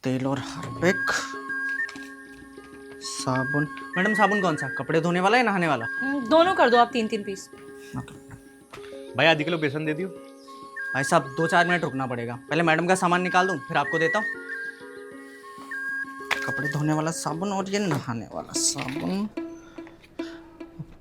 तेल और हार्पिक, साबुन। मैडम साबुन कौन सा, कपड़े धोने वाला या नहाने वाला? दोनों कर दो आप 3-3 पीस। भाई आधी किलो बेसन दे दियो। भाई साहब 2-4 मिनट रुकना पड़ेगा, पहले मैडम का सामान निकाल दूं फिर आपको देता हूँ। कपड़े धोने वाला साबुन और ये नहाने वाला साबुन,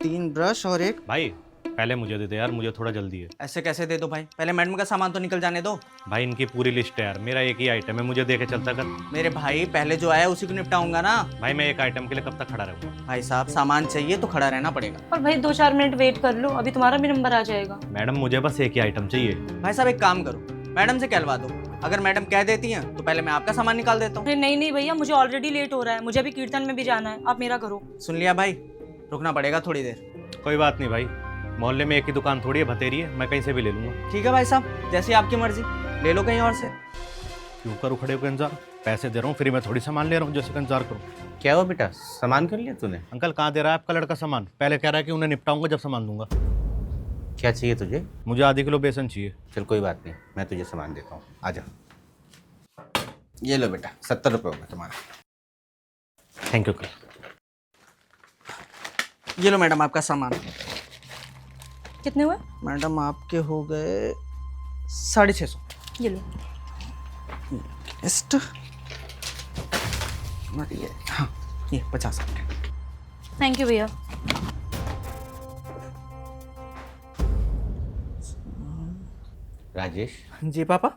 3 ब्रश और एक। भाई पहले मुझे दे दे यार, मुझे थोड़ा जल्दी है। ऐसे कैसे दे दो भाई, पहले मैडम का सामान तो निकल जाने दो। भाई इनकी पूरी लिस्ट है यार, मेरा एक ही आइटम है, मुझे दे के चलता कर। मेरे भाई पहले जो आया उसी को निपटाऊंगा ना। भाई मैं एक आइटम के लिए कब तक खड़ा रहूंगा? भाई साहब सामान चाहिए तो खड़ा रहना पड़ेगा। और भाई 2-4 मिनट वेट कर लो, अभी तुम्हारा भी नंबर आ जाएगा। मैडम मुझे बस एक ही आइटम चाहिए। भाई साहब एक काम करो, मैडम से कहलवा दो, अगर मैडम कह देती हैं तो पहले मैं आपका सामान निकाल देता हूँ। अरे नहीं भैया, मुझे ऑलरेडी लेट हो रहा है, मुझे अभी कीर्तन में भी जाना है, आप मेरा करो। सुन लिया भाई, रुकना पड़ेगा थोड़ी देर। कोई बात नहीं भाई, मोहल्ले में एक ही दुकान थोड़ी है, भतेरी है, मैं कहीं से भी ले लूंगा। ठीक है भाई साहब, जैसी आपकी मर्जी, ले लो कहीं और से। क्यों करूँ खड़े होकर इंतजार? पैसे दे रहा हूँ, फ्री में थोड़ी सामान ले रहा हूँ जैसे का इंतजार करूँ। क्या हुआ बेटा, सामान कर लिया तूने? अंकल कहाँ दे रहा है आपका लड़का सामान? पहले कह रहा है कि उन्हें निपटाऊंगा जब सामान दूंगा। क्या चाहिए तुझे? मुझे आधी किलो बेसन चाहिए। चल कोई बात नहीं, मैं तुझे सामान देता हूँ, आ जा। ये लो बेटा, 70 रुपये होगा तुम्हारा। Thank you uncle. ये लो मैडम आपका सामान। कितने हुए? मैडम आपके हो गए 650। ये लो। लिस्ट ये, हाँ ये 50। थैंक यू भैया। राजेश, जी पापा।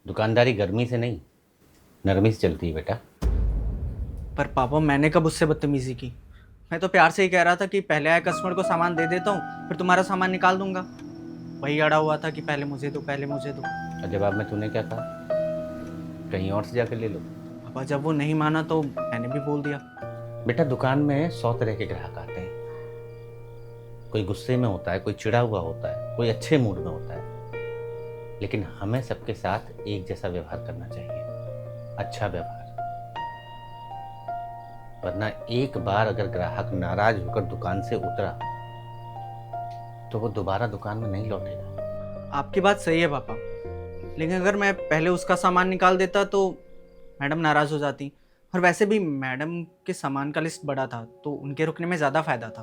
दुकानदारी गर्मी से नहीं नरमी से चलती है बेटा। पर पापा मैंने कब उससे बदतमीजी की, मैं तो प्यार से ही कह रहा था कि पहले आए कस्टमर को सामान दे देता हूँ फिर तुम्हारा सामान निकाल दूंगा। वही अड़ा हुआ था कि पहले मुझे दो पहले मुझे दो। और जवाब में तूने क्या कहा? कहीं और से जाकर ले लो। पापा जब वो नहीं माना तो मैंने भी बोल दिया। बेटा दुकान में 100 तरह के ग्राहक आते हैं, कोई गुस्से में होता है, कोई चिढ़ा हुआ होता है, कोई अच्छे मूड में होता है, लेकिन हमें सबके साथ एक जैसा व्यवहार करना चाहिए, अच्छा व्यवहार। वरना एक बार अगर ग्राहक नाराज होकर दुकान से उतरा तो वो दोबारा दुकान में नहीं लौटेगा। आपकी बात सही है पापा, लेकिन अगर मैं पहले उसका सामान निकाल देता तो मैडम नाराज हो जाती, और वैसे भी मैडम के सामान का लिस्ट बड़ा था तो उनके रुकने में ज़्यादा फायदा था।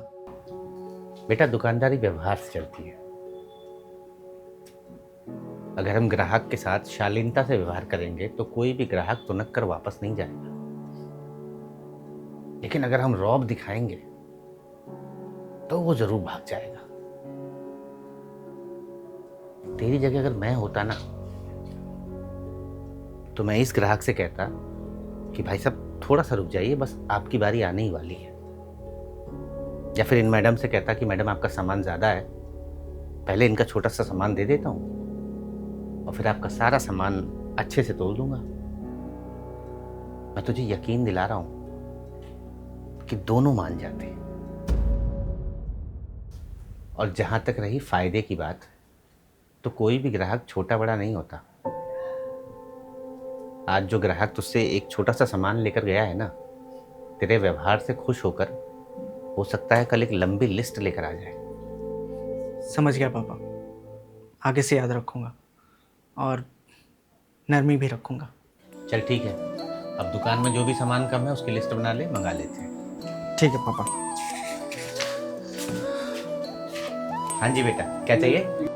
बेटा दुकानदारी व्यवहार से चलती है। अगर हम ग्राहक के साथ शालीनता से व्यवहार करेंगे तो कोई भी ग्राहक तुनक कर वापस नहीं जाएगा, लेकिन अगर हम रौब दिखाएंगे तो वो जरूर भाग जाएगा। तेरी जगह अगर मैं होता ना तो मैं इस ग्राहक से कहता कि भाई साहब थोड़ा सा रुक जाइए, बस आपकी बारी आने ही वाली है। या फिर इन मैडम से कहता कि मैडम आपका सामान ज़्यादा है, पहले इनका छोटा सा सामान दे देता हूँ और फिर आपका सारा सामान अच्छे से तोल दूंगा। मैं तुझे यकीन दिला रहा हूँ कि दोनों मान जाते हैं। और जहाँ तक रही फायदे की बात, तो कोई भी ग्राहक छोटा बड़ा नहीं होता। आज जो ग्राहक तुझसे एक छोटा सा सामान लेकर गया है ना, तेरे व्यवहार से खुश होकर हो सकता है कल एक लंबी लिस्ट लेकर आ जाए। समझ गया पापा, आगे से याद रखूँगा और नरमी भी रखूँगा। चल ठीक है, अब दुकान में जो भी सामान कम है उसकी लिस्ट बना ले, मंगा लेते हैं। ठीक है पापा। हाँ जी बेटा, क्या चाहिए?